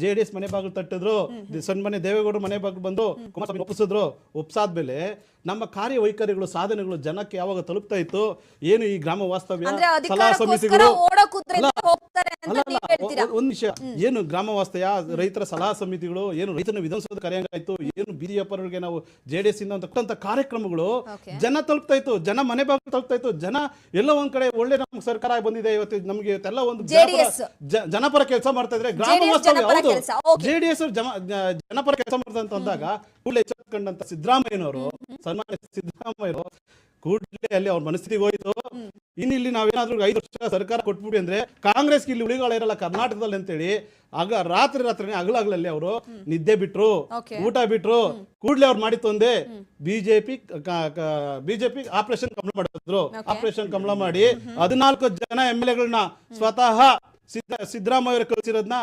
JDS ಮನೆ ಬಾಗಿಲು ತಟ್ಟಿದ್ರು, ಸನ್ಮಾನ್ಯ ದೇವೇಗೌಡರು ಮನೆ ಬಾಗಿಲು ಬಂದು ಕುಮಾರಸ್ವಾಮಿ ಒಪ್ಪಿಸಿದ್ರು. ಒಪ್ಸಾದ್ಮೇಲೆ ನಮ್ಮ ಕಾರ್ಯವೈಖರಿಗಳು ಸಾಧನೆಗಳು ಜನಕ್ಕೆ ಯಾವಾಗ ತಲುಪ್ತಾ ಇತ್ತು, ಏನು ಈ ಗ್ರಾಮ ವಾಸ್ತವ್ಯ ಸಲಹಾ ಸಮಿತಿಗಳು, ಒಂದ್ ವಿಷಯ, ಏನು ಗ್ರಾಮ ವಾಸ್ತವ್ಯ ರೈತರ ಸಲಹಾ ಸಮಿತಿಗಳು, ಏನು ರೈತನ ವಿಧಾನಸೌಧ ಕರೆಯಂಗಾಯ್ತು, ಏನು ಬೀದಿ ವ್ಯಾಪಾರಗಳಿಗೆ ನಾವು JDS ಇಂದ ಕೊಟ್ಟಂತ ಕಾರ್ಯಕ್ರಮಗಳು ಜನ ತಲುಪ್ತಾ ಇತ್ತು, ಜನ ಮನೆ ಬಾಗಿಲು ತಲುಪ್ತಾ ಇತ್ತು. ಜನ ಎಲ್ಲ ಒಂದ್ ಕಡೆ ಒಳ್ಳೆ ನಮ್ಗೆ ಸರ್ಕಾರ ಬಂದಿದೆ, ಇವತ್ತು ನಮ್ಗೆ ಇವತ್ತೆಲ್ಲ ಒಂದು ಜನಪರ ಕೆಲಸ ಮಾಡ್ತಾ ಇದ್ರೆ ಗ್ರಾಮ ವಾಸ್ತವ್ಯ. ಹೌದು, JDS ಜನಪರ ಕೆಲಸ ಮಾಡ್ತಾ ಅಂತ ಅಂದಾಗ ಕೂಡಲೇ ಎಚ್ಚೆತ್ಕೊಂಡಂತ ಸಿದ್ದರಾಮಯ್ಯನವರು, ಸನ್ಮಾನ್ಯ ಸಿದ್ದರಾಮಯ್ಯರು ಕೂಡಲೇ ಅಲ್ಲಿ ಅವ್ರ ಮನಸ್ಥಿತಿಗೆ ಹೋಯ್ತು. ಇಲ್ಲಿ ನಾವೇನಾದ್ರೂ 5 ವರ್ಷ ಸರ್ಕಾರ ಕೊಟ್ಬಿಡಿ ಅಂದ್ರೆ ಕಾಂಗ್ರೆಸ್ಗೆ ಇಲ್ಲಿ ಉಳಿಗಾಳ ಇರಲ್ಲ ಕರ್ನಾಟಕದಲ್ಲಿ ಅಂತೇಳಿ ರಾತ್ರಿನೇ ಹಗಲಲ್ಲಿ ಅವರು ನಿದ್ದೆ ಬಿಟ್ರು, ಊಟ ಬಿಟ್ರು. ಕೂಡಲೇ ಅವ್ರು ಮಾಡಿತ್ತು ಒಂದೇ, ಬಿಜೆಪಿ ಆಪರೇಷನ್ ಕಮಲ ಮಾಡಿದ್ರು. ಆಪರೇಷನ್ ಕಮಲ ಮಾಡಿ 14 ಜನ MLA ಗಳನ್ನ ಸ್ವತಃ ಸಿದ್ದರಾಮಯ್ಯ ಕಳಿಸಿರೋದನ್ನ